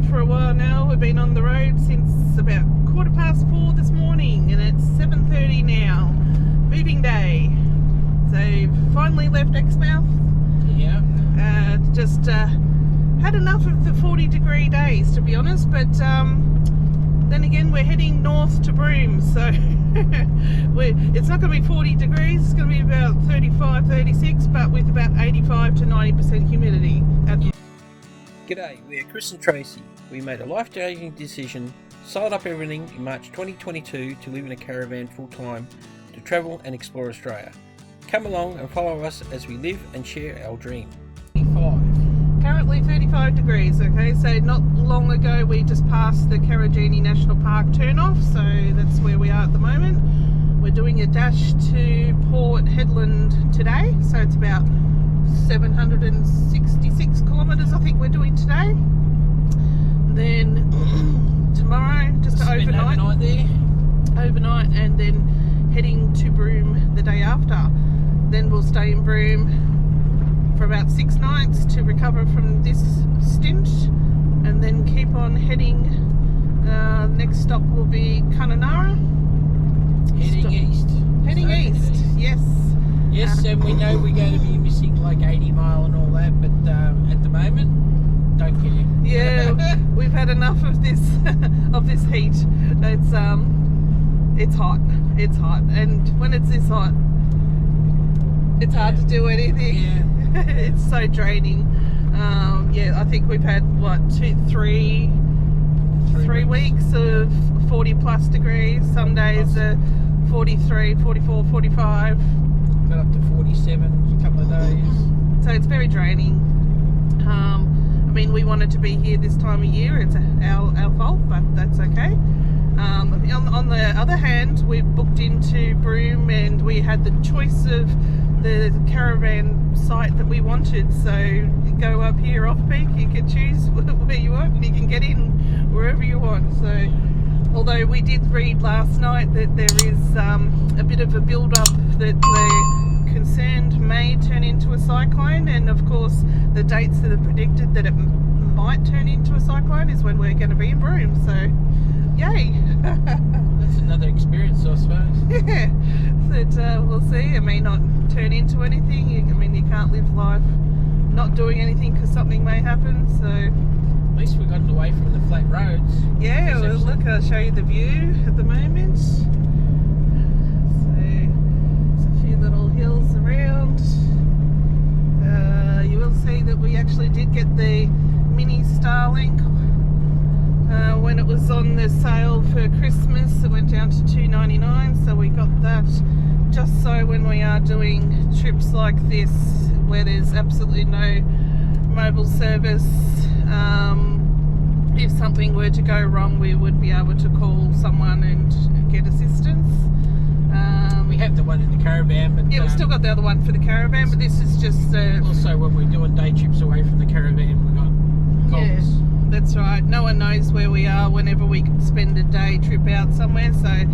out for a while now. We've been on the road since about 4:15 this morning, and it's 7:30 now. Moving day. So finally left Exmouth. Yeah. Just had enough of the 40-degree days, to be honest, but then again we're heading north to Broome, so it's not going to be 40 degrees, it's going to be about 35, 36, but with about 85 to 90% humidity. G'day, we're Chris and Tracy. We made a life-changing decision, sold up everything in March 2022 to live in a caravan full-time, to travel and explore Australia. Come along and follow us as we live and share our dream. 35. Currently 35 degrees, okay, so not long ago we just passed the Caravan National Park turnoff, so that's where we are at the moment. We're doing a dash to Port Hedland today, so it's about 766 kilometres I think we're doing today. Then tomorrow, just overnight and then heading to Broome the day after. Then we'll stay in Broome for about 6 nights to recover from this stint, and then keep on heading. Next stop will be Cunninara. Heading east, yes. Yes, and we know we're going to be missing like 80 mile and all that, but at the moment, don't care. Yeah, we've had enough of this heat. It's hot. It's hot, and when it's this hot, it's hard to do anything. Yeah. It's so draining. Yeah, I think we've had three weeks of 40 plus degrees. Some days are 43, 44, 45. Got up to 47 a couple of days. So it's very draining. I mean, we wanted to be here this time of year. It's our fault, but that's okay. On the other hand, we booked into Broome and we had the choice of the caravan site that we wanted. So you go up here off peak, you can choose where you want and you can get in wherever you want. So although we did read last night that there is a bit of a build-up that they're concerned may turn into a cyclone, and of course the dates that are predicted that it might turn into a cyclone is when we're going to be in Broome. So yay. That's another experience, I suppose. Yeah, but we'll see. It may not turn into anything. I mean, you can't live life not doing anything because something may happen. So at least we've gotten away from the flat roads. Yeah, well, look, I'll show you the view at the moment. So there's a few little hills around. You will see that we actually did get the mini Starlink when it was on the sale for Christmas. It went down to $2.99, so we got that just so when we are doing trips like this where there's absolutely no mobile service, if something were to go wrong we would be able to call someone and get assistance. We have the one in the caravan, but yeah, we've still got the other one for the caravan, but this is just also when we're doing day trips away from the caravan we got calls. Yeah. That's right. No one knows where we are whenever we spend a day trip out somewhere, so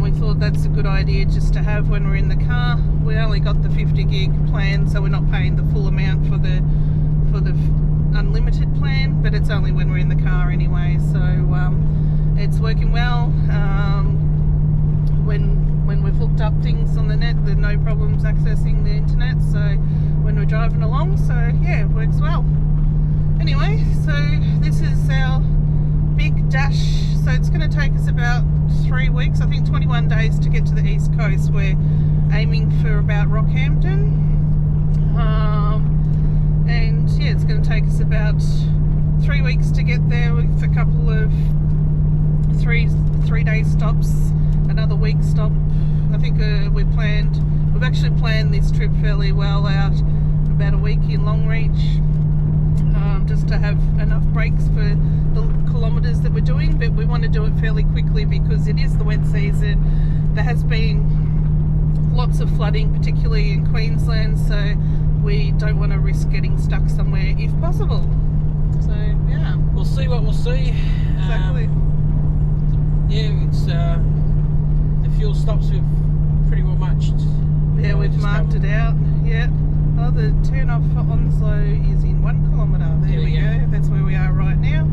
we thought that's a good idea just to have when we're in the car. We only got the 50 gig plan, so we're not paying the full amount for the unlimited plan, but it's only when we're in the car anyway. So it's working well. When we've looked up things on the net, there's no problems accessing the internet. So when we're driving along, so yeah, it works well. Anyway, so this is our big dash. So it's going to take us about 3 weeks, I think 21 days to get to the east coast. We're aiming for about Rockhampton, and yeah, it's going to take us about 3 weeks to get there with a couple of three-day stops, another week stop. I think we've actually planned this trip fairly well out, about a week in Longreach. Just to have enough breaks for the kilometres that we're doing, but we want to do it fairly quickly because it is the wet season. There has been lots of flooding, particularly in Queensland, so we don't want to risk getting stuck somewhere if possible. So yeah, we'll see what we'll see. Exactly. Yeah, it's the fuel stops we've pretty well matched. Yeah, we've marked it out. Yeah. Oh, the turn off for Onslow is in 1 kilometre. There we go. That's where we are right now.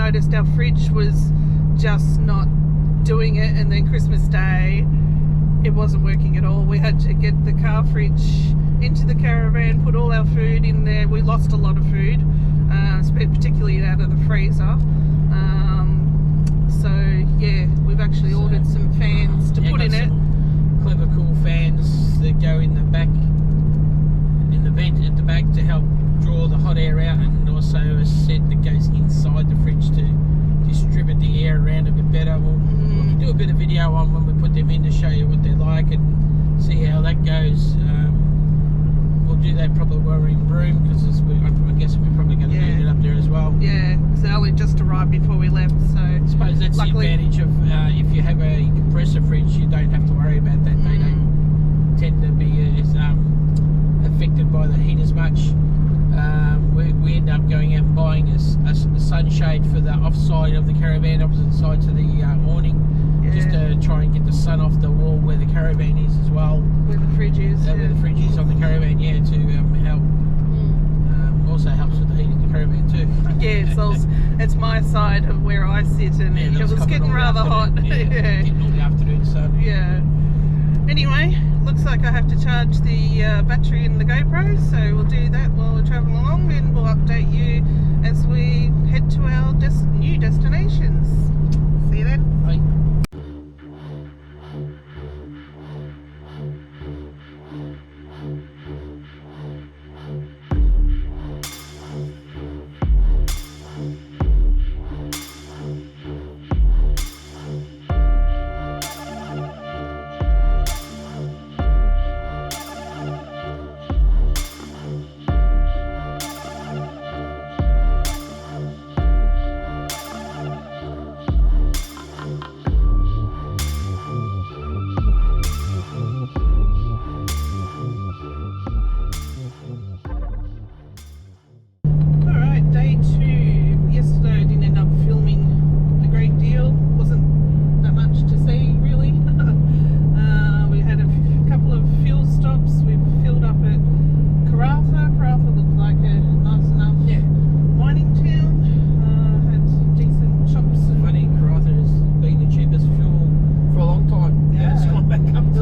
noticed our fridge was just not doing it, and then Christmas Day it wasn't working at all. We had to get the car fridge into the caravan, put all our food in there. We lost a lot of food, particularly out of the freezer. So yeah, we've actually ordered some fans to put in it. Clever, cool fans that go in the back, in the vent at the back, to help draw the hot air out, and also a set that goes inside the fridge to distribute the air around a bit better. We can do a bit of video on when we put them in to show you what they're like and see how that goes. We'll do that probably while we're in Broome, because I'm guessing we're probably going to need it up there as well. Yeah, because they only just arrived before we left, so I suppose that's luckily the advantage of if you have a compressor fridge, you don't have to worry about that. They don't tend to be as affected by the heat as much. We end up going out and buying a sunshade for the offside of the caravan, opposite side to the awning, just to try and get the sun off the wall where the caravan is as well. Where the fridge is. Where the fridge is on the caravan, to help. Also helps with the heat of the caravan too. Yeah, so it's my side of where I sit, and it was getting rather hot. Getting all the afternoon sun. Yeah. Anyway, looks like I have to charge the battery in the GoPro, so we'll do that while we're traveling along, and we'll update you as we head to our new destinations. See you then. Bye.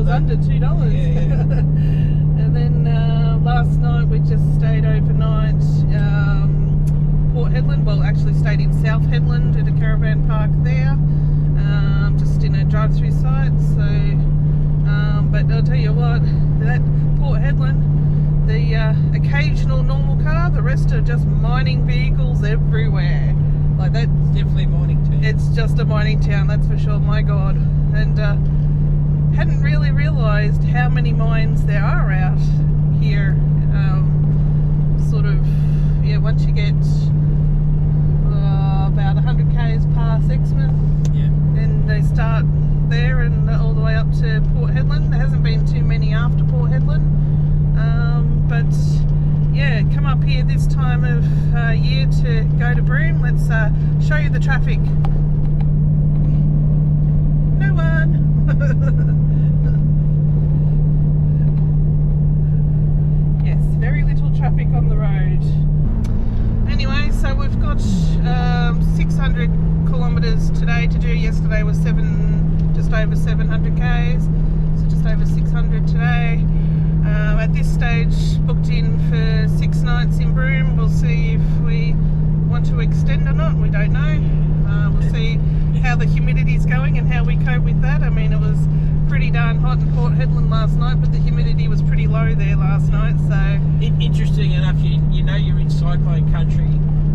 Under $2. And then last night we just stayed overnight Port Hedland. Well, actually stayed in South Hedland at a caravan park there, just in a drive-through site. So but I'll tell you what, that Port Hedland, the occasional normal car, the rest are just mining vehicles everywhere. Like that, it's definitely a mining town. It's just a mining town, that's for sure. My God. And hadn't really realised how many mines there are out here. Once you get about 100 k's past Exmouth, and they start there and all the way up to Port Hedland. There hasn't been too many after Port Hedland, but yeah, come up here this time of year to go to Broome. Let's show you the traffic. No one. Yes, very little traffic on the road. Anyway, so we've got 600 kilometres today to do. Yesterday was just over 700 k's, so just over 600 today. At this stage, booked in for 6 nights in Broome. We'll see if we want to extend or not. We don't know. We'll see how the humidity's going and how we cope with that. I mean, it was pretty darn hot in Port Hedland last night, but the humidity was pretty low there last night. So interesting enough, you know you're in cyclone country,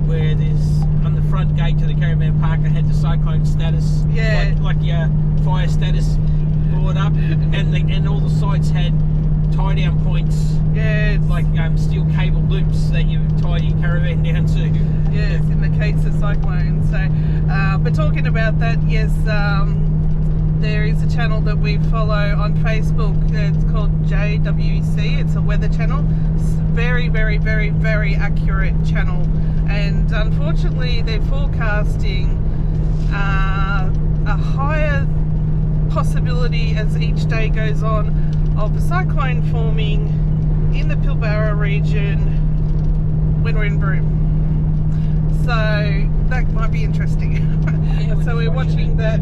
where there's on the front gate to the caravan park that had the cyclone status, like your fire status board up, and all the sites had tie down points, like steel cable loops that you tie your caravan down to. Yes, in the case of cyclone. So, but talking about that, yes, there is a channel that we follow on Facebook. It's called JWC. It's a weather channel. It's very, very, very, very accurate channel. And unfortunately, they're forecasting a higher possibility as each day goes on of a cyclone forming in the Pilbara region when we're in Broome. So that might be interesting. Yeah, So we're watching that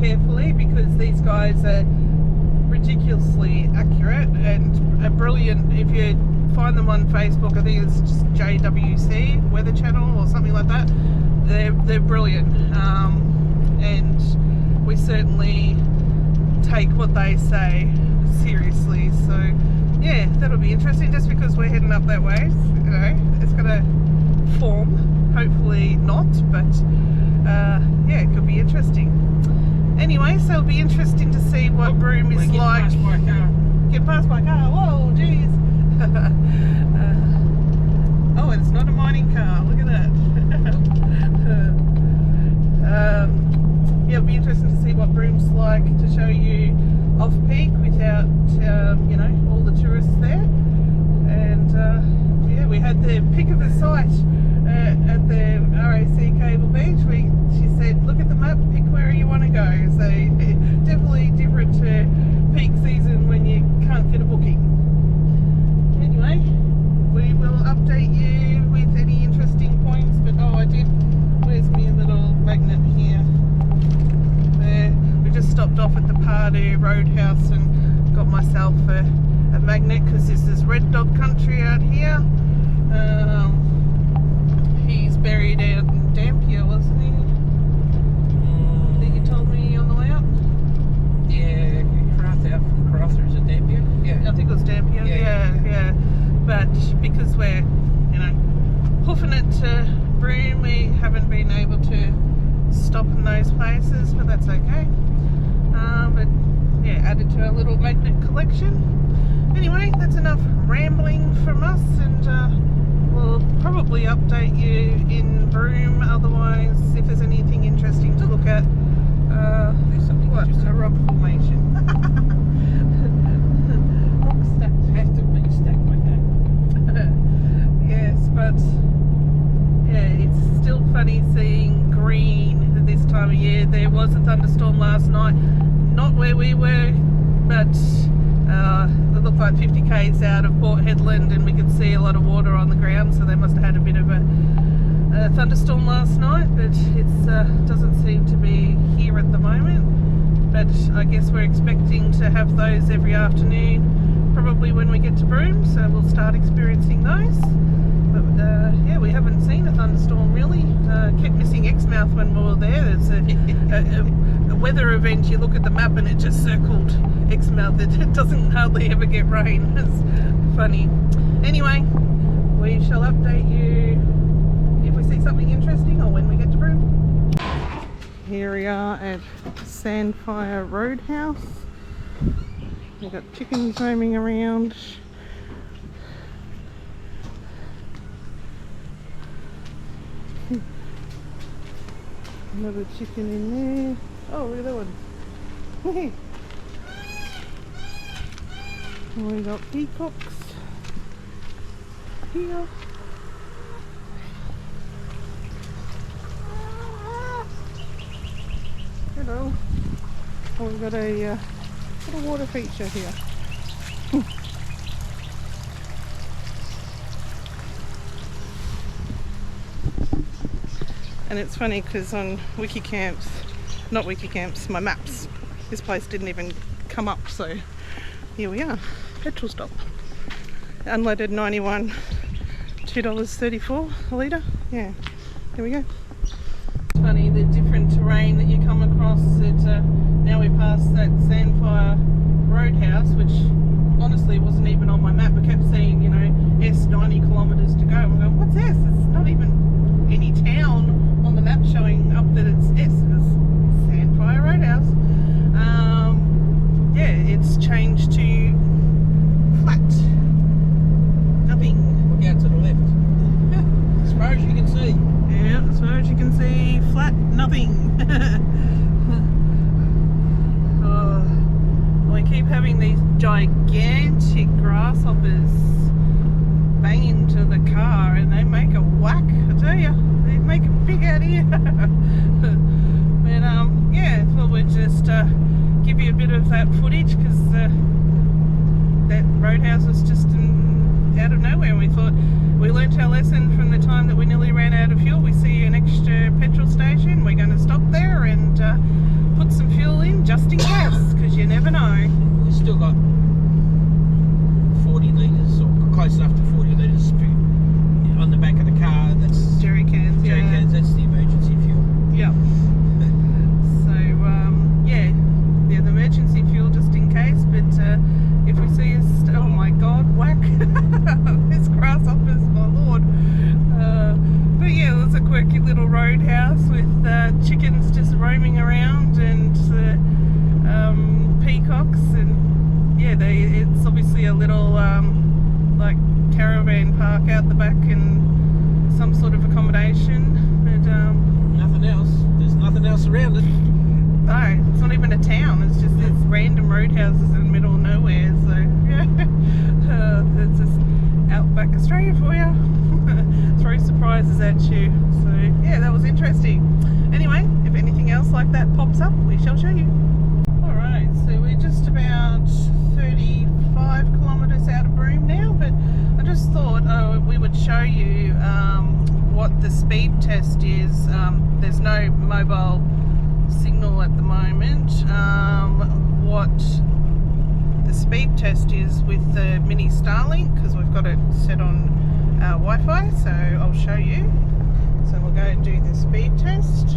carefully, because these guys are ridiculously accurate and brilliant. If you find them on Facebook, I think it's just JWC Weather Channel or something like that. They're brilliant, and we certainly take what they say seriously. So yeah, that'll be interesting. Just because we're heading up that way, you know, it's gonna form. Hopefully not, but yeah, it could be interesting. Anyway, so it'll be interesting to see what Broome is like. Past my car. Get past my car. Whoa, jeez. Oh, it's not a mining car. Look at that. Yeah, it'll be interesting to see what Broome's like, to show you off peak without, you know, all the tourists there. And yeah, we had the pick of a sight at the RAC Cable Beach. She said, look at the map, pick where you want to go. So definitely different to peak season when you can't get a booking. Anyway, we will update you with any interesting points. But where's my little magnet here? There, we just stopped off at the Sandfire Roadhouse and got myself a magnet, because this is Red Dog country out here. He's buried out in Dampier, wasn't he? I think you told me on the way up. Yeah, out from Crowther, is it Dampier? Yeah. I think it was Dampier. Yeah. But because we're, you know, hoofing it to Broome, we haven't been able to stop in those places, but that's okay. But yeah, added to our little magnet collection. Anyway, that's enough rambling from us, and we'll probably update you in Broome. Otherwise, if there's anything interesting to look at, There's something what, interesting. a rock formation. Rock stacked. Have to be stacked like that. Yes, but yeah, it's still funny seeing green at this time of year. There was a thunderstorm last night, not where we were, but it looked like 50 k's out of Port Hedland, and we could see a lot of water on the ground, so they must have had a bit of a thunderstorm last night. But it doesn't seem to be here at the moment, but I guess we're expecting to have those every afternoon, probably when we get to Broome, so we'll start experiencing those. But yeah, we haven't seen a thunderstorm really. Kept missing Exmouth when we were there. There's a weather event, you look at the map and it just circled Exmouth. It doesn't hardly ever get rain. It's funny. Anyway, we shall update you if we see something interesting or when we get to Broome. Here we are at Sandfire Roadhouse. We've got chickens roaming around. Another chicken in there. Oh, look at that one. And we got peacocks here. Hello. Oh, we've got a little water feature here. And it's funny because on not Wikicamps, my maps, this place didn't even come up, so here we are, petrol stop. Unleaded 91, $2.34 a litre. Yeah, here we go. It's funny, the different terrain that you come across. Now we passed that Sandfire Roadhouse, which honestly wasn't even on my map. I kept seeing, you know, S 90 kilometres to go. I'm going, what's S? It's not even any town on the map showing up that it's S. It's Sandfire Roadhouse. Yeah, it's changed to flat. Nothing. Look out to the left. As far as you can see. Yeah, as far as you can see, flat, nothing. Oh, we keep having these gigantic grasshoppers bang into the car, and they make a whack, I tell you. They make it big out here. But yeah, thought we'd just give you a bit of that footage, because that roadhouse was just out of nowhere, and we thought, we learnt our lesson from the time that we nearly ran out of fuel. We see an extra petrol station, we're going to stop there and put some fuel in just in case, because you never know. We've still got 40 litres, or close enough to 40 litres on the back of the car. That's Jerry cans, jerry yeah. cans, that's the emergency fuel. Yeah. So, yeah, the emergency fuel just in case, but if we see oh my god, whack, there's grasshoppers, my lord. But yeah, there's a quirky little roadhouse with chickens just roaming around and peacocks, and yeah, it's obviously a little like caravan park out the back and some sort of accommodation, but Nothing else. There's nothing else around it. no, it's not even a town, it's just these random roadhouses in the middle of nowhere, so yeah, it's just outback Australia for you. Throw surprises at you, so yeah, that was interesting. Anyway, if anything else like that pops up, we shall show you. Alright, so we're just about 35 kilometres out of Broome now, but I just thought we would show you what the speed test is. There's no mobile signal at the moment. What the speed test is with the mini Starlink, because we've got it set on Wi-Fi, so I'll show you. So we'll go and do the speed test. So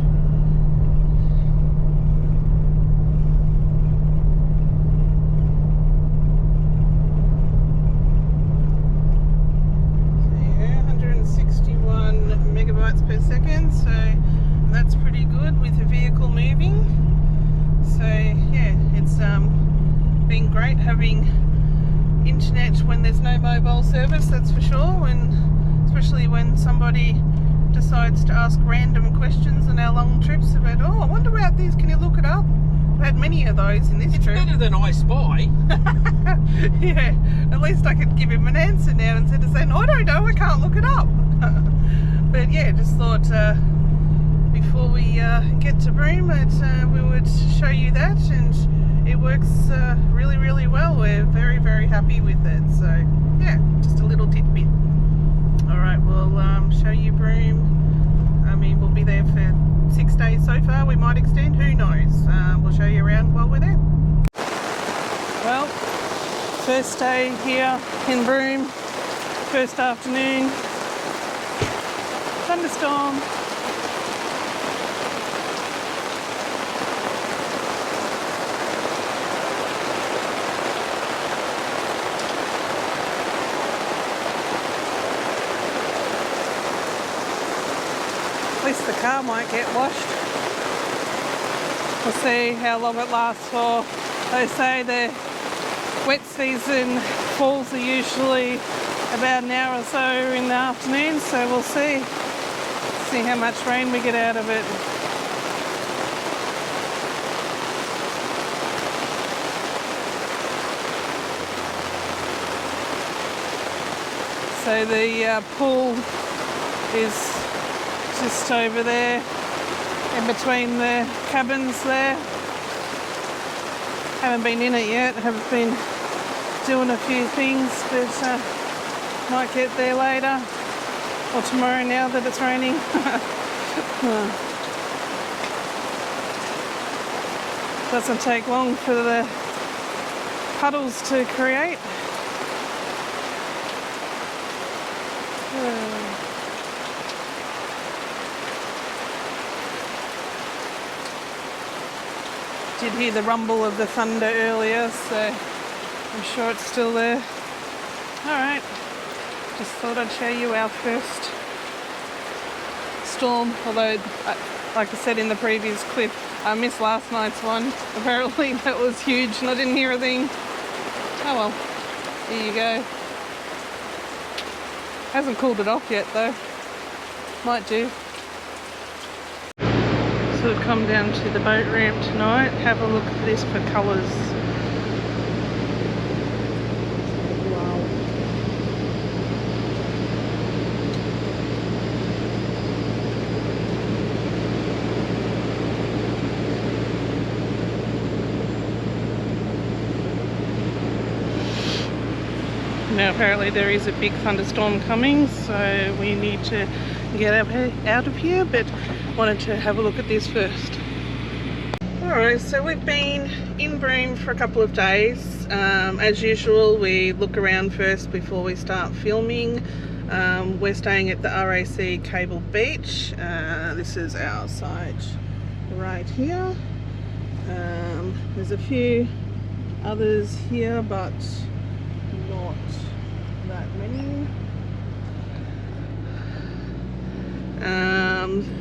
yeah, 161 megabytes per second, so that's pretty good with the vehicle moving. So yeah, it's been great having internet when there's no mobile service, that's for sure, and especially when somebody decides to ask random questions on our long trips about, oh, I wonder about this, can you look it up? I've had many of those in this trip. It's better than I Spy. Yeah, at least I could give him an answer now instead of saying, I don't know, I can't look it up. But yeah, just thought before we get to Broome that we would show you that, and it works really, really well. We're very, very happy with it. So yeah, just a little tidbit. Alright, we'll show you Broome. I mean, we'll be there for 6 days so far. We might extend, who knows. We'll show you around while we're there. Well, first day here in Broome, first afternoon, thunderstorm. At least the car might get washed. We'll see how long it lasts for. They say the wet season falls are usually about an hour or so in the afternoon, so we'll see how much rain we get out of it. So the pool is just over there, in between the cabins there. Haven't been in it yet, haven't been doing a few things, but might get there later, or tomorrow now that it's raining. Doesn't take long for the puddles to create. Did hear the rumble of the thunder earlier, so I'm sure it's still there. Alright, just thought I'd show you our first storm, although, like I said in the previous clip, I missed last night's one. Apparently that was huge and I didn't hear a thing. Oh well, here you go. Hasn't cooled it off yet though. Might do. So we've come down to the boat ramp tonight. Have a look at this for colours. Wow. Now apparently there is a big thunderstorm coming, so we need to get out of here, but wanted to have a look at this first. Alright, so we've been in Broome for a couple of days. As usual, we look around first before we start filming. We're staying at the RAC Cable Beach. This is our site right here. There's a few others here, but not that many.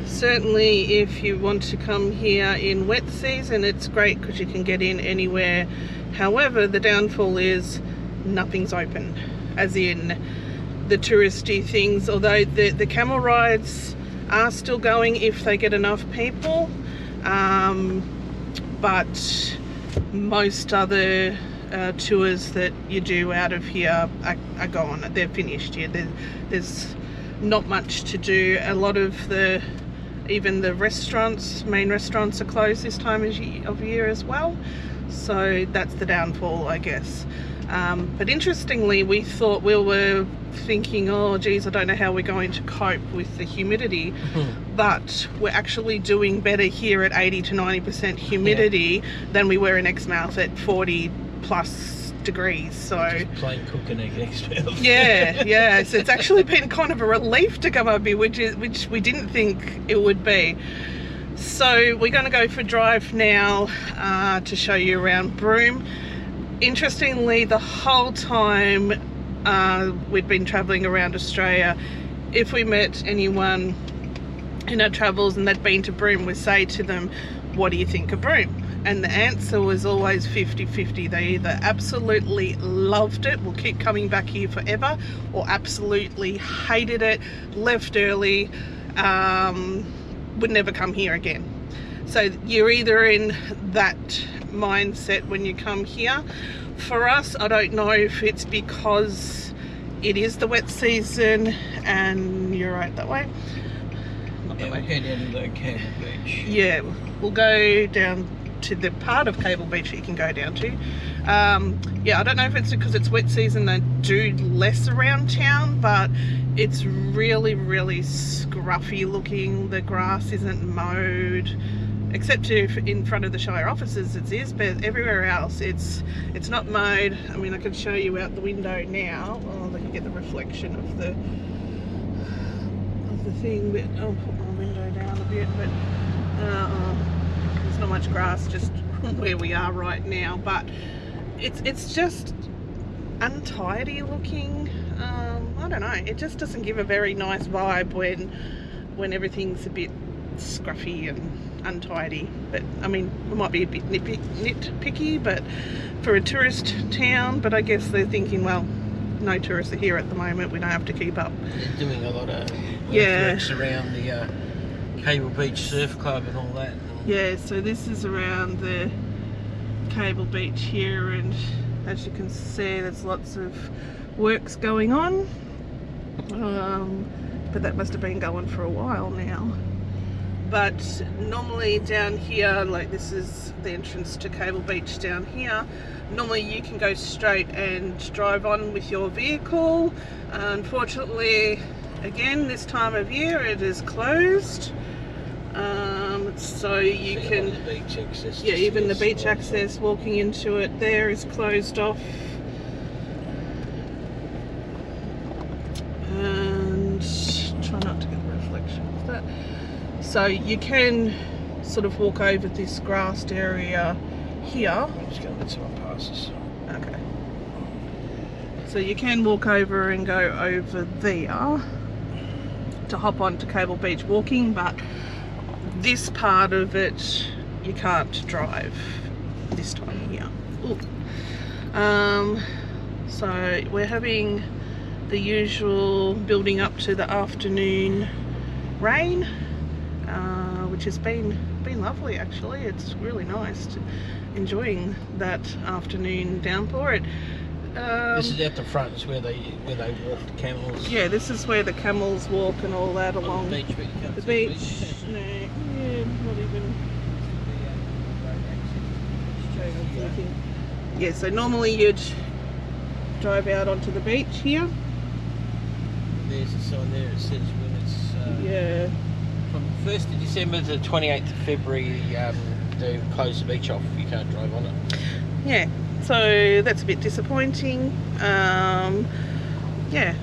Certainly if you want to come here in wet season, it's great because you can get in anywhere. However, the downfall is nothing's open, as in the touristy things, although the camel rides are still going if they get enough people, but most other tours that you do out of here are gone. They're finished here. There's not much to do. A lot of even the restaurants, main restaurants, are closed this time of year as well, so that's the downfall, I guess. But interestingly, we were thinking, oh geez, I don't know how we're going to cope with the humidity, but we're actually doing better here at 80 to 90% humidity than we were in Exmouth at 40 plus degrees. So just plain cooking egg Exmouth. yeah, so it's actually been kind of a relief to come up here, which we didn't think it would be. So we're going to go for a drive now to show you around Broome. Interestingly, the whole time we'd been travelling around Australia, if we met anyone in our travels and they'd been to Broome, we'd say to them, what do you think of Broome? And the answer was always 50-50. They either absolutely loved it, will keep coming back here forever, or absolutely hated it, left early, would never come here again. So you're either in that mindset when you come here. For us, I don't know if it's because it is the wet season and you're right that way. Not that way. We'll go down to the Cable Beach. Yeah, we'll go down to the part of Cable Beach that you can go down to. Yeah, I don't know if it's because it's wet season they do less around town, but it's really scruffy looking. The grass isn't mowed, except in front of the Shire offices it is, but everywhere else it's not mowed. I mean, I can show you out the window now. Oh, they can get the reflection of the thing, but I'll put my window down a bit, but there's not much grass just where we are right now, but it's just untidy looking. I don't know, it just doesn't give a very nice vibe when everything's a bit scruffy and untidy. But I mean, we might be a bit nitpicky, but for a tourist town, but I guess they're thinking, well, no tourists are here at the moment, we don't have to keep up. They're doing a lot of works around the Cable Beach Surf Club and all that. Yeah, so this is around the Cable Beach here, and as you can see there's lots of works going on, but that must have been going for a while now. But normally down here, like this is the entrance to Cable Beach down here, normally you can go straight and drive on with your vehicle. Unfortunately, again, this time of year it is closed. So you can, the beach access, yeah, even the beach access, walking into it there is closed off. And try not to get the reflection of that. So you can sort of walk over this grassed area here. I'm just going to let someone pass us. Okay. So you can walk over and go over there to hop onto Cable Beach walking, but this part of it you can't drive this time of year. So we're having the usual building up to the afternoon rain, which has been lovely actually. It's really nice, enjoying that afternoon downpour. This is at the front, is where they walk the camels. Yeah, this is where the camels walk and all that along the beach. But you can't the see beach. No, yeah, not even. Yeah, so normally you'd drive out onto the beach here. There's a sign there. It says when it's Yeah. from 1st of December to 28th of February. They close the beach off. You can't drive on it. Yeah. So that's a bit disappointing. Yeah.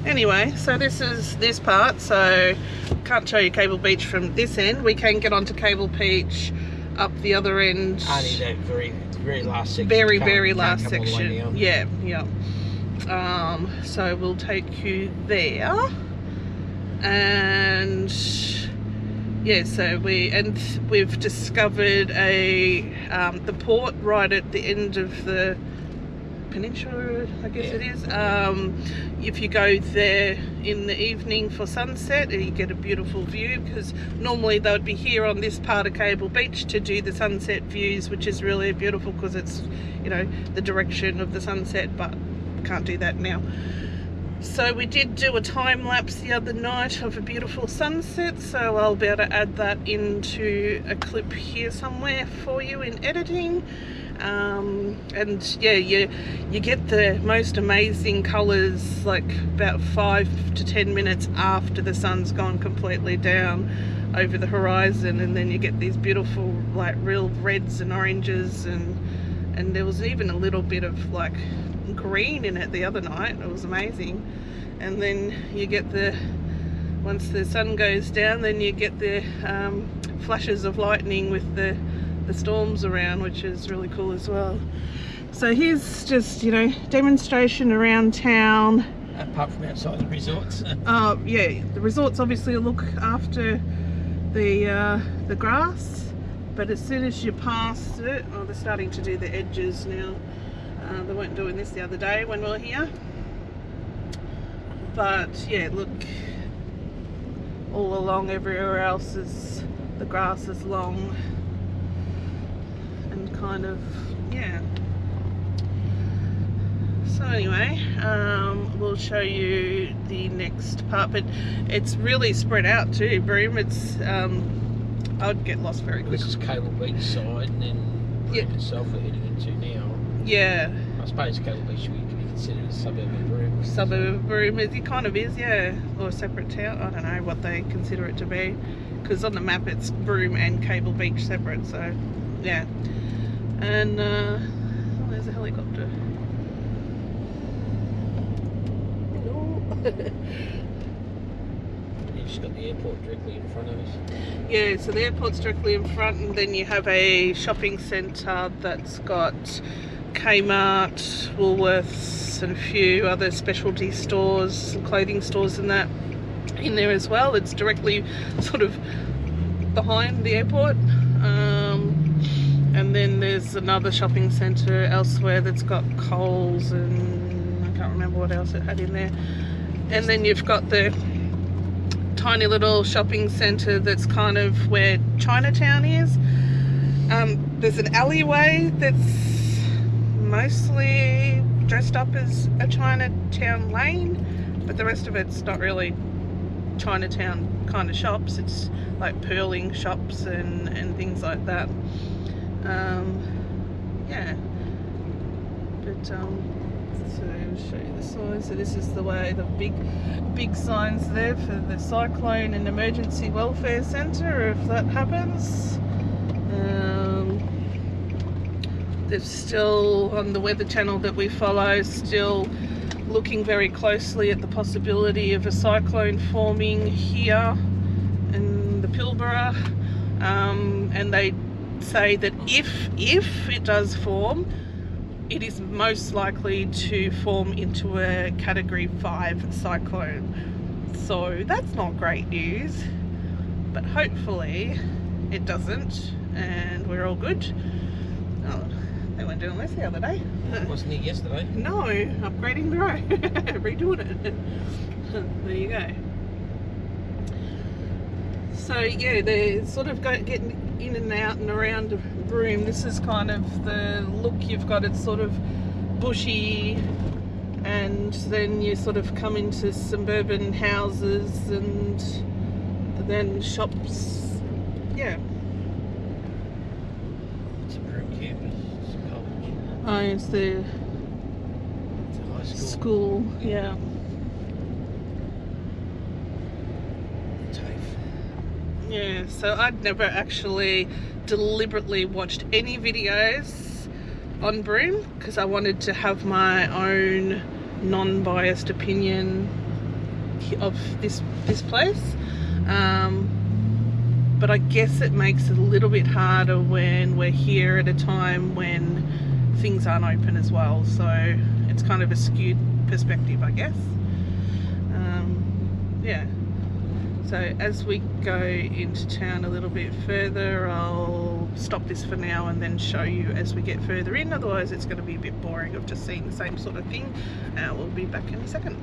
Anyway, so this is this part. So can't show you Cable Beach from this end. We can get onto Cable Beach up the other end. Only that very last section. Very last come all the way section. down. Yeah. So we'll take you there, and yeah. So we've discovered the port right at the end of the peninsula, I guess it is. If you go there in the evening for sunset, you get a beautiful view, because normally they would be here on this part of Cable Beach to do the sunset views, which is really beautiful because it's, you know, the direction of the sunset, but can't do that now. So we did do a time lapse the other night of a beautiful sunset, so I'll be able to add that into a clip here somewhere for you in editing. And yeah, you get the most amazing colours like about 5 to 10 minutes after the sun's gone completely down over the horizon, and then you get these beautiful like real reds and oranges, and there was even a little bit of like green in it the other night. It was amazing. And then you get once the sun goes down, then you get the flashes of lightning with the storms around, which is really cool as well. So here's just, you know, demonstration around town. Apart from outside the resorts. Yeah, the resorts obviously look after the grass, but as soon as you pass it, oh, they're starting to do the edges now. They weren't doing this the other day when we were here. But yeah, look, all along everywhere else is the grass is long. Kind of, yeah. So anyway, we'll show you the next part, but it's really spread out too, Broome. It's I'd get lost very quickly. This is Cable Beach side, and then Broome itself we're heading into now. Yeah. I suppose Cable Beach should be considered a suburb of Broome. Suburb of Broome, it kind of is, yeah. Or a separate town. I don't know what they consider it to be, because on the map it's Broome and Cable Beach separate, so yeah. And oh, there's a helicopter. You just got the airport directly in front of us. Yeah, so the airport's directly in front, and then you have a shopping centre that's got Kmart, Woolworths, and a few other specialty stores, clothing stores and that in there as well. It's directly sort of behind the airport. And then there's another shopping centre elsewhere that's got Coles, and I can't remember what else it had in there. And then you've got the tiny little shopping centre that's kind of where Chinatown is. There's an alleyway that's mostly dressed up as a Chinatown lane, but the rest of it's not really Chinatown kind of shops. It's like pearling shops and things like that. Yeah, but so I'll show you the signs. So this is the way, the big signs there for the Cyclone and Emergency Welfare Centre if that happens. They're still on the Weather Channel that we follow, still looking very closely at the possibility of a cyclone forming here in the Pilbara, and they say that if it does form, it is most likely to form into a Category 5 cyclone. So that's not great news, but hopefully it doesn't and we're all good. Oh, they weren't doing this the other day. Wasn't it yesterday? No, upgrading the road, redoing it. There you go. So yeah, they're sort of getting in and out and around Broome. This is kind of the look you've got. It's sort of bushy, and then you sort of come into suburban houses and then shops. Yeah. It's a Broome campus. It's a college. Oh, it's the It's a high school. Yeah. Yeah, so I'd never actually deliberately watched any videos on Broome because I wanted to have my own non-biased opinion of this place. But I guess it makes it a little bit harder when we're here at a time when things aren't open as well. So it's kind of a skewed perspective, I guess. Yeah. So as we go into town a little bit further, I'll stop this for now and then show you as we get further in. Otherwise it's going to be a bit boring of just seeing the same sort of thing. We'll be back in a second.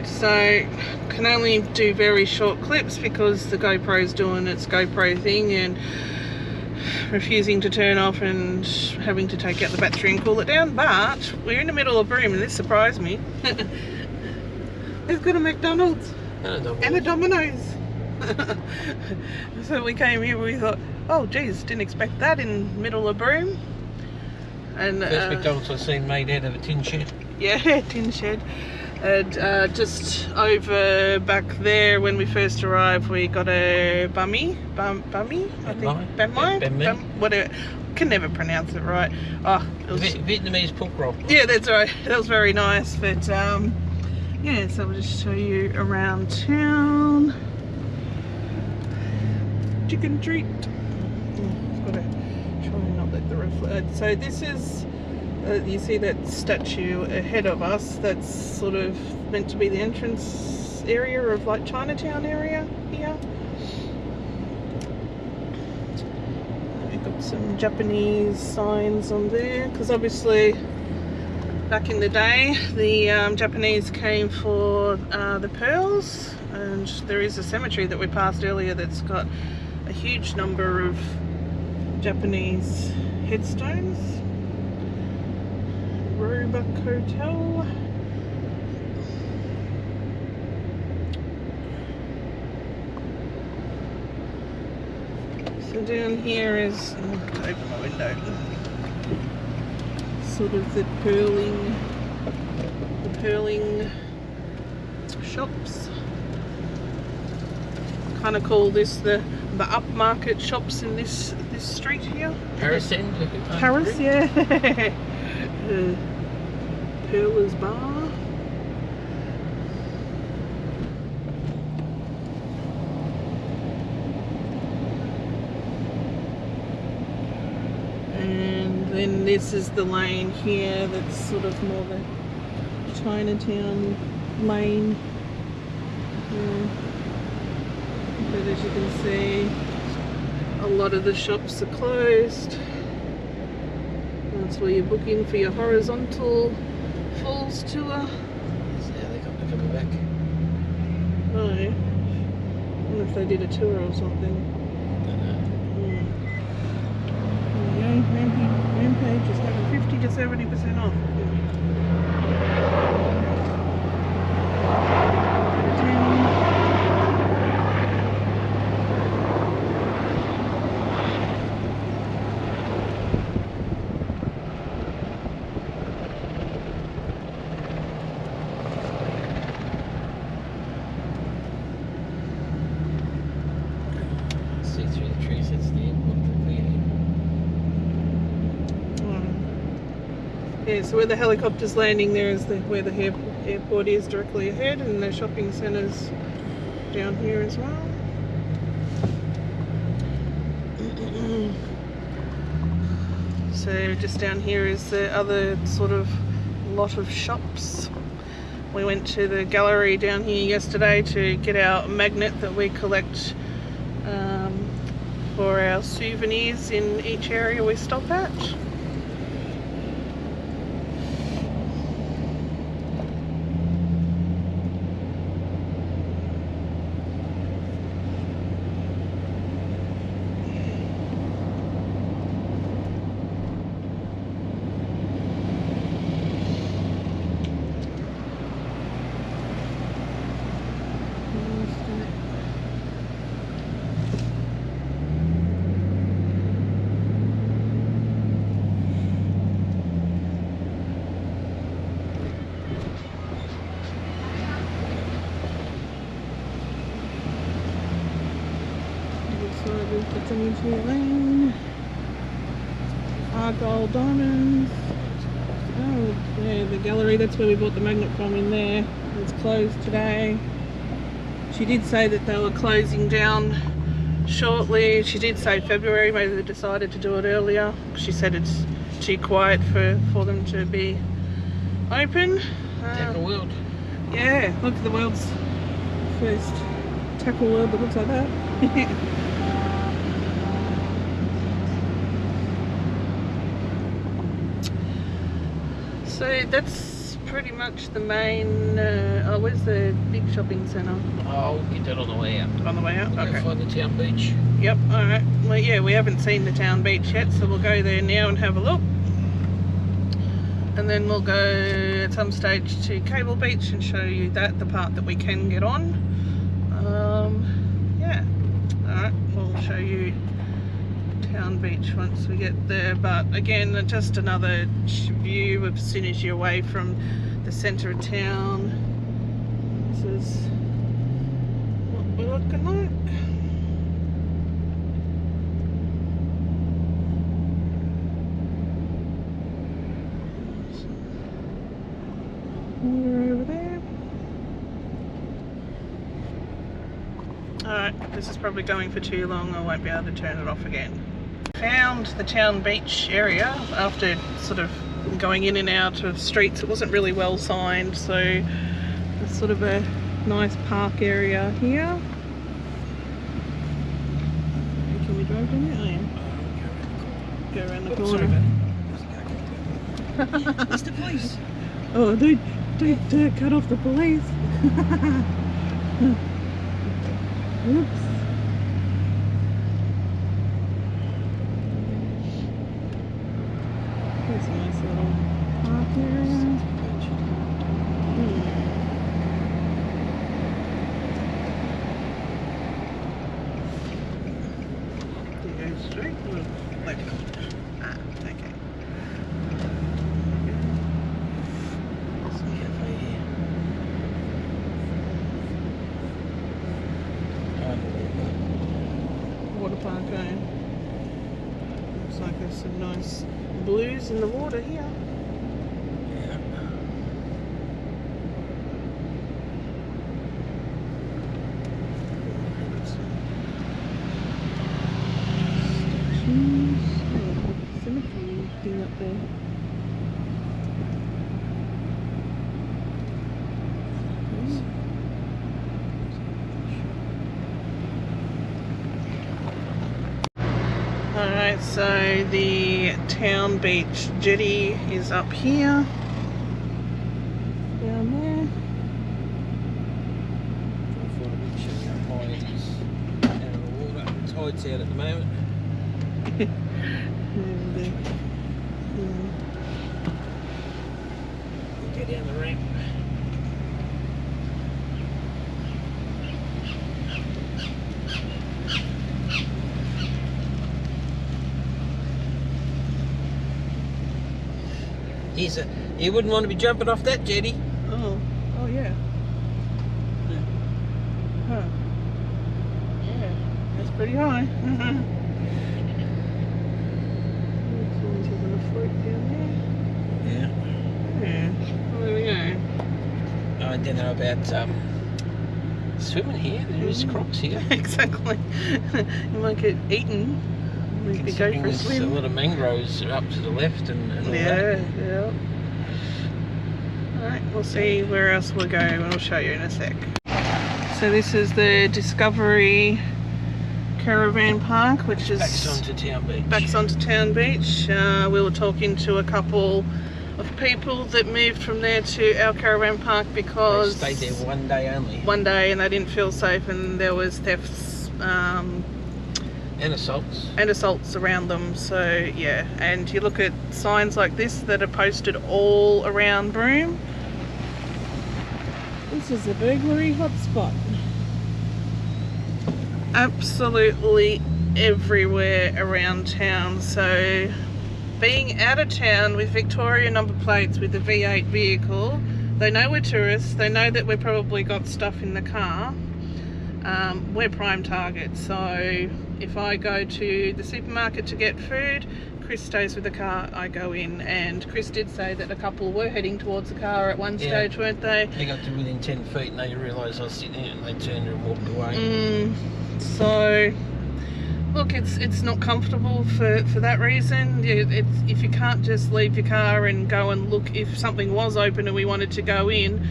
So can only do very short clips because the GoPro's doing its GoPro thing, and refusing to turn off and having to take out the battery and cool it down. But we're in the middle of Broome and this surprised me. It's got a McDonald's and a Domino's. So we came here, we thought, oh geez, didn't expect that in the middle of Broome. And first McDonald's I've seen made out of a tin shed. Yeah, tin shed. And just over back there when we first arrived, we got a bummy, whatever. Can never pronounce it right. Oh, it was Vietnamese pork roll. Yeah, that's right. That was very nice. But yeah, so we'll just show you around town. Chicken treat. I've got to try and not let the reflect. So this is. You see that statue ahead of us, that's sort of meant to be the entrance area of like Chinatown area here. We've got some Japanese signs on there because obviously back in the day the Japanese came for the pearls, and there is a cemetery that we passed earlier that's got a huge number of Japanese headstones. Roebuck Hotel. So down here is, open my window, sort of the pearling shops. Kind of call this the upmarket shops in this street here. Paris End? Paris, yeah. Pearler's Bar. And then this is the lane here that's sort of more the Chinatown lane. Yeah. But as you can see, a lot of the shops are closed. That's where you book in for your horizontal falls tour. Yeah, they're coming back. Oh, I wonder if they did a tour or something. There you go, Rampage is having 50 to 70% off. Yeah, so where the helicopter's landing there is where the airport is directly ahead, and the shopping centre's down here as well. So just down here is the other sort of lot of shops. We went to the gallery down here yesterday to get our magnet that we collect for our souvenirs in each area we stop at. Lane, Argyle Diamonds. Oh, yeah, the gallery, that's where we bought the magnet from in there. It's closed today. She did say that they were closing down shortly. She did say February, maybe they decided to do it earlier. She said it's too quiet for them to be open. Tackle World. Yeah, look at the world's first tackle world that looks like that. So that's pretty much the main. Oh, where's the big shopping centre? I'll get that on the way out. On the way out? We'll Okay. go find the town beach. Yep, alright. Well, yeah, we haven't seen the town beach yet, so we'll go there now and have a look. And then we'll go at some stage to Cable Beach and show you that, the part that we can get on. Yeah. Alright, we'll show you town beach once we get there. But again, just another view as soon as you're away from the centre of town. This is what we're looking like. We're over there. Alright, this is probably going for too long. I won't be able to turn it off again. Found the town beach area after sort of going in and out of streets. It wasn't really well signed, so it's sort of a nice park area here. Can we drive down there? Oh, yeah. Go around the corner. It's the police. Oh, don't cut off the police. Oops. There's a nice little park area. Do you go straight or left? Ah, okay. Water park going. Looks like there's some nice blues in the water here. Yeah. Statues. Oh, cemetery thing up there. Alright, so the town beach jetty is up here. Down there. I thought I'd show you how high it is out of the water. The tide's out at the moment. We'll go down the ramp. You wouldn't want to be jumping off that jetty. Oh yeah. Huh. Yeah, that's pretty high. Someone's having a float down Yeah. there. Yeah. Well, there we go. I don't know about swimming here. There is crocs here. Exactly. You might get eaten. We could go for a There's swim. a lot of mangroves up to the left and all that. Yeah. Alright, we'll see where else we'll go and I'll show you in a sec. So this is the Discovery Caravan Park, which is Backs onto Town Beach. backs onto Town Beach. We were talking to a couple of people that moved from there to our caravan park because They stayed there one day only. one day and they didn't feel safe and there was thefts And assaults. around them. So yeah, and you look at signs like this that are posted all around Broome. This is a burglary hotspot. Absolutely everywhere around town. So being out of town with Victoria number plates with a V8 vehicle, they know we're tourists, they know that we've probably got stuff in the car. We're prime targets. So if I go to the supermarket to get food, Chris stays with the car, I go in. And Chris did say that a couple were heading towards the car at one stage, weren't they? They got to within 10 feet and they realised I was sitting there and they turned and walked away. So look, it's not comfortable for that reason. If you can't just leave your car and go and look if something was open and we wanted to go in,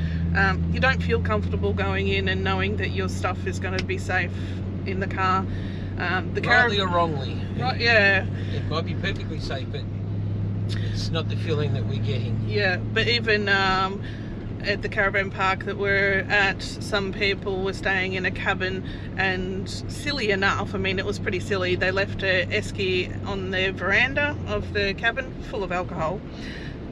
you don't feel comfortable going in and knowing that your stuff is going to be safe in the car. Rightly or wrongly. Right, yeah. It might be perfectly safe, but It's not the feeling that we're getting. Yeah, but even at the caravan park that we're at, some people were staying in a cabin, and silly enough, I mean, it was pretty silly, they left a esky on their veranda of the cabin full of alcohol.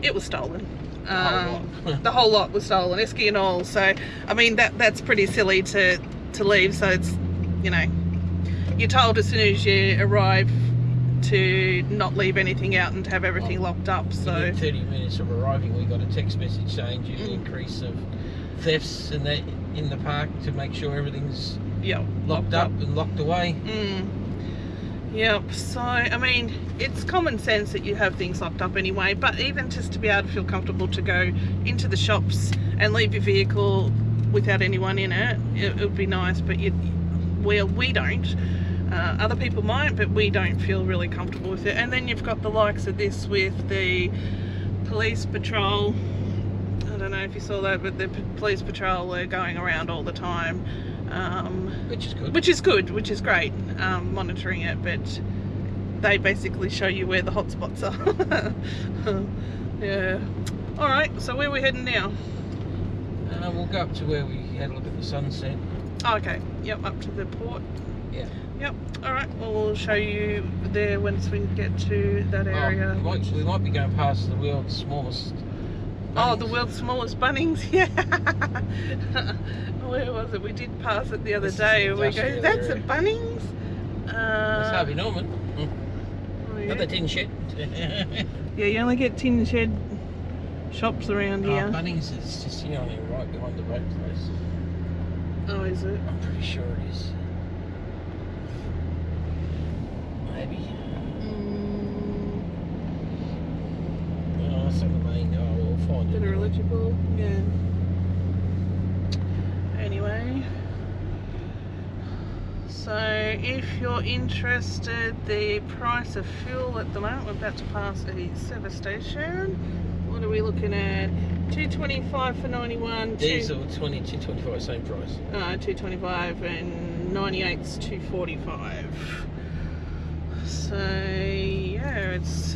It was stolen. The whole lot was stolen, esky and all. So I mean, that's pretty silly to leave. So it's, you know, you're told as soon as you arrive to not leave anything out and to have everything locked up. So within 30 minutes of arriving, we got a text message saying due to the increase of thefts and that in the park, to make sure everything's locked up and locked away. Yep, so I mean, it's common sense that you have things locked up anyway, but even just to be able to feel comfortable to go into the shops and leave your vehicle without anyone in it, it would be nice, but we don't. Other people might, but we don't feel really comfortable with it. And then you've got the likes of this with the police patrol. I don't know if you saw that, but the police patrol are going around all the time. Which is good, which is great, monitoring it, but they basically show you where the hot spots are. Yeah. Alright, so where are we heading now? We'll go up to where we had a look at the sunset. Oh, okay, yep, up to the port. Yeah. Yep, alright, well, we'll show you there once we get to that area. We might be going past the world's smallest Bunnings. Oh, the world's smallest Bunnings, yeah. Where was it? We did pass it the other day, and we go, that's a Bunnings? That's Harvey Norman. Oh, yeah. Not the tin shed. Yeah, you only get tin shed shops around here. Bunnings is just here on the right behind the boat place. Oh, is it? I'm pretty sure it is. Maybe. Oh, it's not the main. Oh, we'll find it. Better eligible, yeah. Anyway, so if you're interested, the price of fuel at the moment, we're about to pass a service station. What are we looking at? $2.25 for 91. Diesel $2.25, same price. $2.25, and 98's $2.45. So yeah, it's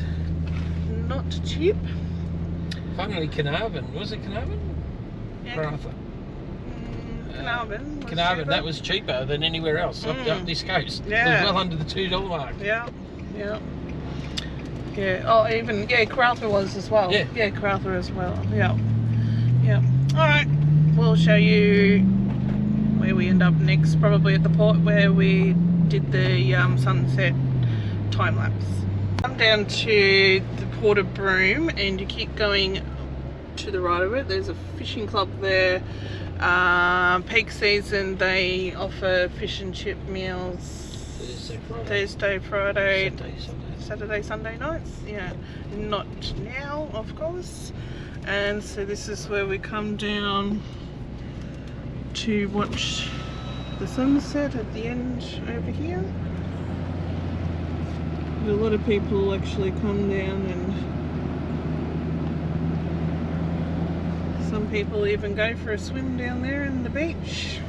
not cheap. Finally, Caravan. Was it Caravan? Yeah. Caravan. Caravan, that was cheaper than anywhere else up this coast. Yeah. It was well under the $2 mark. Yeah. Oh, even Caravan was as well. Yeah, Caravan as well. Yeah. Alright, we'll show you where we end up next, probably at the port where we did the sunset time lapse. Come down to the port of Broome, and you keep going to the right of it. There's a fishing club there. Peak season, they offer fish and chip meals Thursday, Friday, Saturday, Sunday nights. Yeah, not now, of course. And so this is where we come down to watch the sunset at the end over here. A lot of people actually come down, and some people even go for a swim down there in the beach,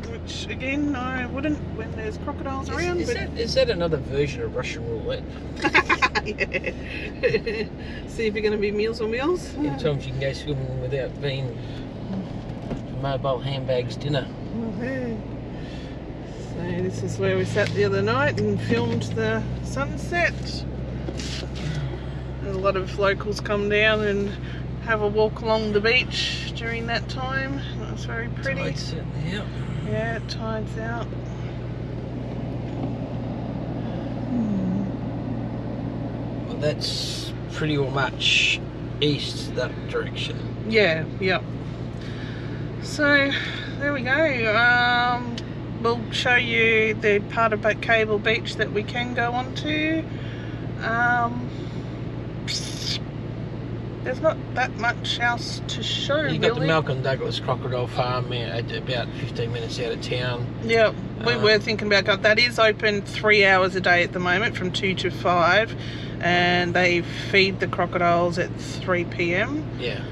which again I wouldn't when there's crocodiles around. Is that another version of Russian roulette? Yeah. See if you're going to be Meals on Wheels. Sometimes you can go swimming without being mobile handbags dinner. Okay. So this is where we sat the other night and filmed the sunset. And a lot of locals come down and have a walk along the beach during that time. It was very pretty. Tide's out, yeah. Yeah, it tides out. Well, that's pretty much east that direction. Yeah. So there we go. We'll show you the part of Cable Beach that we can go on to. There's not that much else to show. You got the Malcolm Douglas Crocodile Farm at about 15 minutes out of town. Yeah, we were thinking about that. That is open 3 hours a day at the moment, from 2 to 5, and they feed the crocodiles at 3 p.m. Yeah.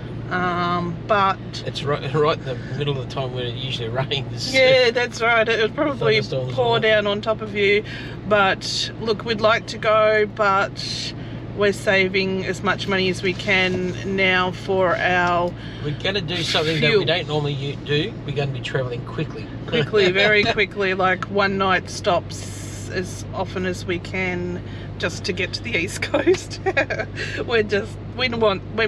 But it's right in the middle of the time when it usually rains. Yeah, that's right. It would probably pour down on top of you. But look, we'd like to go, but we're saving as much money as we can now for our We're going to do something that we don't normally do. We're going to be travelling quickly. very quickly, like one night stops as often as we can, just to get to the East Coast. We're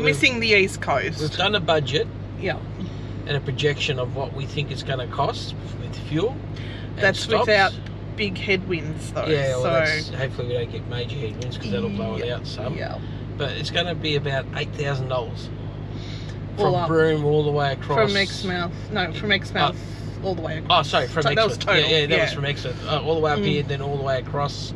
missing the East Coast. We've done a budget. Yeah. And a projection of what we think it's going to cost with fuel. That's without big headwinds, though. Yeah, well, hopefully we don't get major headwinds, because that'll blow it out some. Yeah. But it's going to be about $8,000 All from up. Broome all the way across. From Exmouth. No, from Exmouth all the way across. Oh, sorry, from Exmouth. That was total. Yeah, that was from Exmouth. All the way up here, then all the way across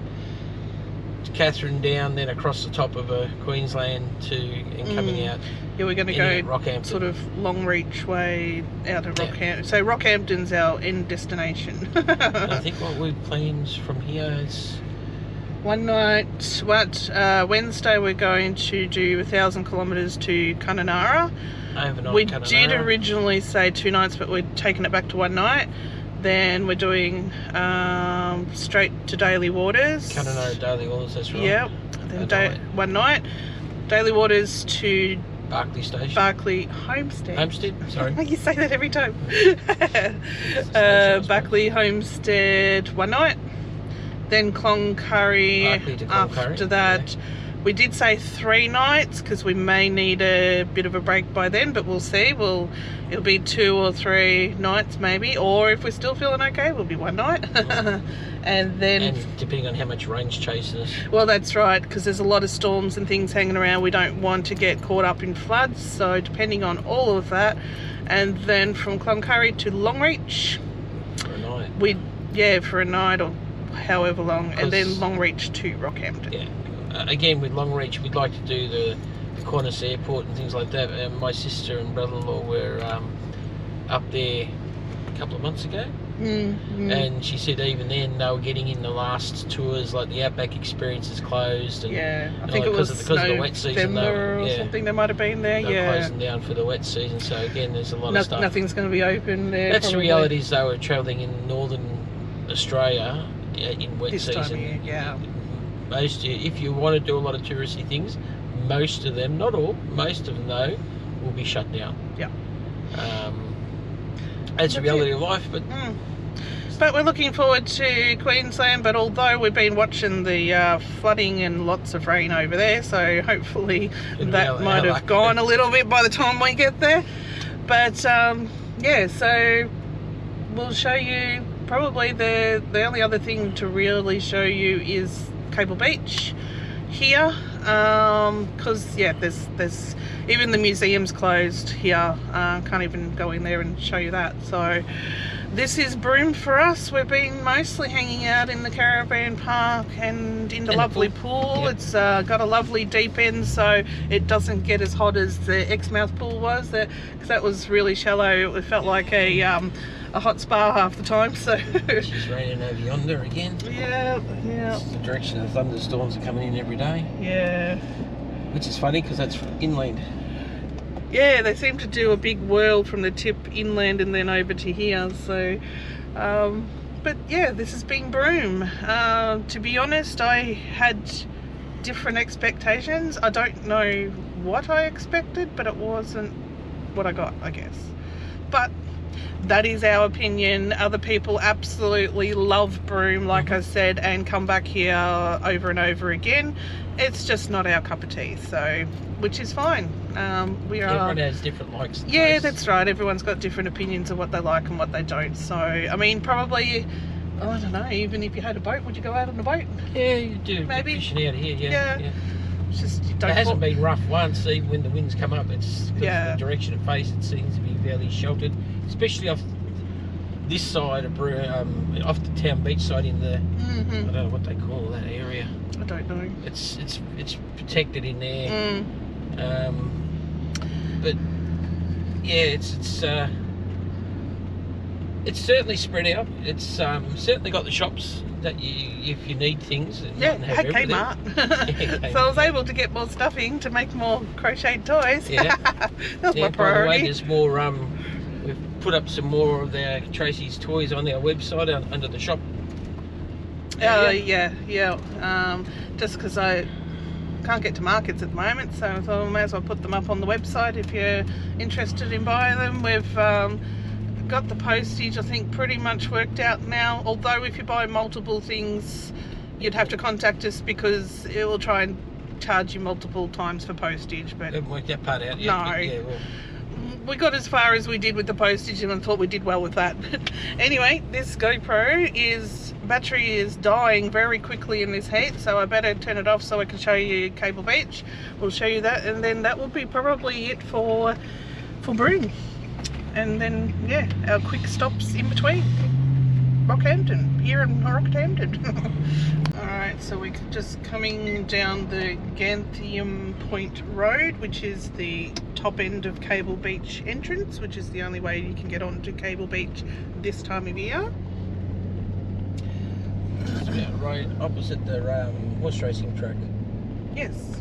to Catherine, down, then across the top of Queensland and coming out. Yeah, we're going to go Rockhampton. sort of Longreach way out of Rockhampton. So Rockhampton's our end destination. I think what we've planned from here is... One night, Wednesday we're going to do 1,000 kilometres to Kununurra. Overnight We Kununurra. did originally say 2 nights, but we're taking it back to 1 night. Then we're doing straight to Daily Waters. Kununurra Daily Waters, that's right. Yep. Then 1 night. Daily Waters to Barclay Station. Barclay Homestead. Homestead, sorry. You say that every time. Barclay Homestead 1 night. Then Cloncurry to after that. Yeah. We did say 3 nights because we may need a bit of a break by then, but we'll see. It'll be 2 or 3 nights maybe, or if we're still feeling okay, we'll be 1 night. And depending on how much rain's chasing us. Well, that's right, because there's a lot of storms and things hanging around. We don't want to get caught up in floods, so depending on all of that. And then from Cloncurry to Longreach. For a night. For a night or however long, and then Longreach to Rockhampton. Yeah. Again, with Longreach, we'd like to do the Qantas Airport and things like that. My sister and brother-in-law were up there a couple of months ago. And she said even then they were getting in the last tours, like the Outback Experience is closed. And, I think it was because of the wet season, or something they might have been there. They're closing down for the wet season, so again there's a lot of stuff. Nothing's going to be open there. That's probably. The reality is they were travelling in northern Australia in wet this season. Time of year, yeah. If you want to do a lot of touristy things, most of them, not all, most of them though, will be shut down. Yeah. That's the reality of life, but. But we're looking forward to Queensland, but although we've been watching the flooding and lots of rain over there, so hopefully that might have gone a little bit by the time we get there. But so we'll show you probably the only other thing to really show you is Cable Beach here, because there's even the museum's closed here. Can't even go in there and show you that. So this is Broome for us. We've been mostly hanging out in the Caravan Park and in the lovely pool. Yep. It's got a lovely deep end, so it doesn't get as hot as the Exmouth pool was, because that was really shallow. It felt like a hot spa half the time. So she's raining over yonder again. Yeah. It's the direction of the thunderstorms are coming in every day. Yeah. Which is funny because that's inland. Yeah, they seem to do a big whirl from the tip inland and then over to here. So, but yeah, this has been Broome. To be honest, I had different expectations. I don't know what I expected, but it wasn't what I got, I guess. But that is our opinion. Other people absolutely love Broome, like I said, and come back here over and over again. It's just not our cup of tea, so, which is fine. Everyone has different likes. Yeah, that's right. Everyone's got different opinions of what they like and what they don't. So, I mean, probably, I don't know, even if you had a boat, would you go out on a boat? Yeah, you do. Maybe. Fishing out here, yeah. It's just, you don't it hasn't been rough once, even when the winds come up. It's because the direction it faces, it seems to be fairly sheltered, especially off this side of Broome, off the town beach side in the, I don't know what they call that area. I don't know. It's protected in there. But yeah, it's certainly spread out. It's certainly got the shops that if you need things. Yeah, at Kmart. So I was able to get more stuffing to make more crocheted toys. Yeah, that's my priority. By the way, there's more. We've put up some more of Tracy's toys on our website under the shop. Yeah. Just because can't get to markets at the moment, so I thought I may as well put them up on the website if you're interested in buying them. We've got the postage, I think, pretty much worked out now, although if you buy multiple things you'd have to contact us because it will try and charge you multiple times for postage. But Haven't worked that part out yet. No. Yeah, well, we got as far as we did with the postage and I thought we did well with that. Anyway, this GoPro battery is dying very quickly in this heat, so I better turn it off so I can show you Cable Beach. We'll show you that, and then that will be probably it for Broome. And then, yeah, our quick stops in between. Rockhampton, here in Rockhampton. Alright, so we're just coming down the Ganthium Point Road, which is the top end of Cable Beach entrance, which is the only way you can get onto Cable Beach this time of year. just about right opposite the horse racing track. Yes.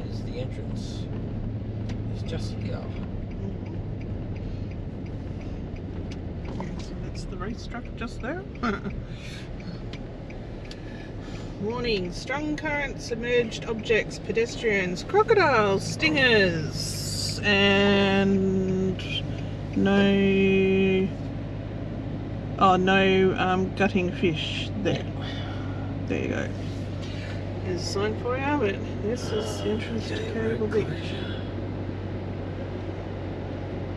Is the entrance. It's just here. So that's the racetrack just there. Warning, strong current, submerged objects, pedestrians, crocodiles, stingers, and no gutting fish there. There you go. There's a sign for you, but this is the entrance to Cable Beach.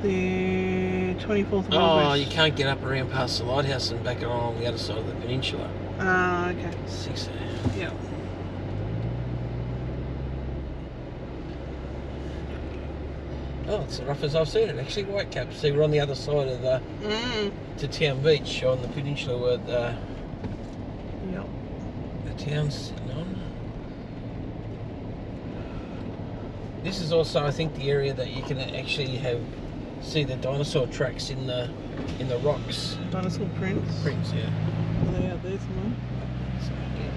The 24th of Oh, August. you can't get up around past the lighthouse and back along the other side of the peninsula. Ah, okay. 6 Yeah. Oh, it's as rough as I've seen it actually. Whitecap. See, we're on the other side of the to Town Beach on the peninsula where the town's sitting on. This is also, I think, the area that you can actually see the dinosaur tracks in the rocks. Dinosaur prints. Prints, yeah. Are they out there somewhere? So, yeah.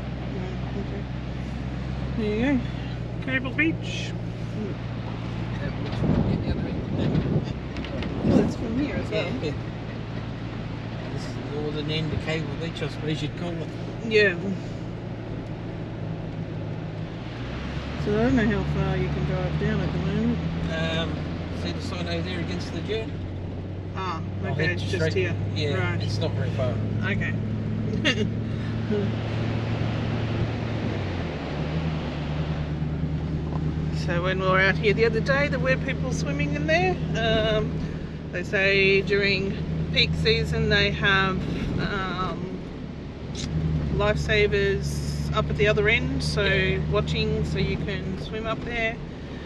Okay. There you go. Cable Beach. That's from here as well. Yeah. This is the northern end of Cable Beach, I suppose you'd call it. Yeah. So I don't know how far you can drive down at the moment. See the sign over there against the dune? Ah, I'll okay, head it's just straight- here. Yeah, Right. it's not very far. Okay. So when we were out here the other day, there were people swimming in there. They say during peak season they have lifesavers up at the other end, so watching, so you can swim up there.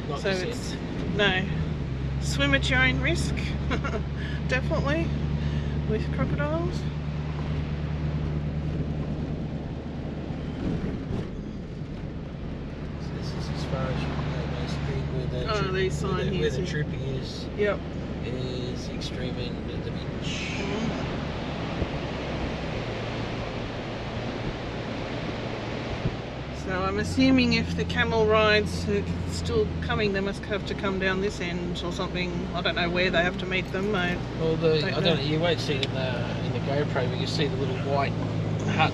Not So this it's end. no, swim at your own risk. Definitely with crocodiles. So this is as far as you can go, basically, where the These sign here. where the troopy is Yep. the extreme end of the beach. So I'm assuming if the camel rides are still coming, they must have to come down this end or something. I don't know where they have to meet them. Well, I don't know. You won't see it in the GoPro, but you see the little white hut.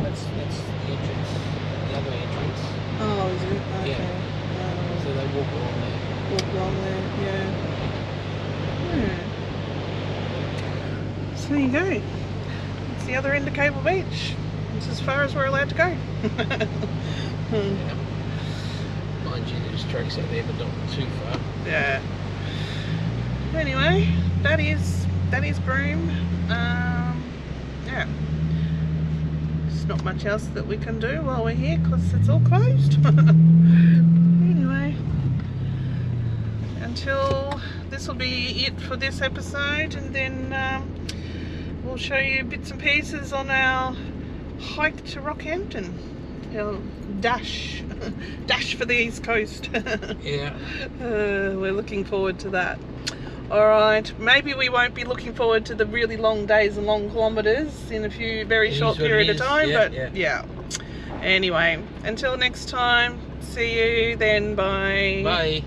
That's the entrance, the other entrance. Oh, is it? Okay. Yeah. So they walk along there. Walk along there, yeah. So there you go. It's the other end of Cable Beach. It's as far as we're allowed to go. Yeah. Mind you, there's tracks out there, but not too far. Yeah. Anyway, that is Broome. Yeah. There's not much else that we can do while we're here because it's all closed. Anyway, until this will be it for this episode, and then we'll show you bits and pieces on our hike to Rockhampton. Our dash for the East Coast. Yeah. We're looking forward to that. Alright, maybe we won't be looking forward to the really long days and long kilometres in a few very short period of time, but yeah. Anyway, until next time, see you then, bye. Bye.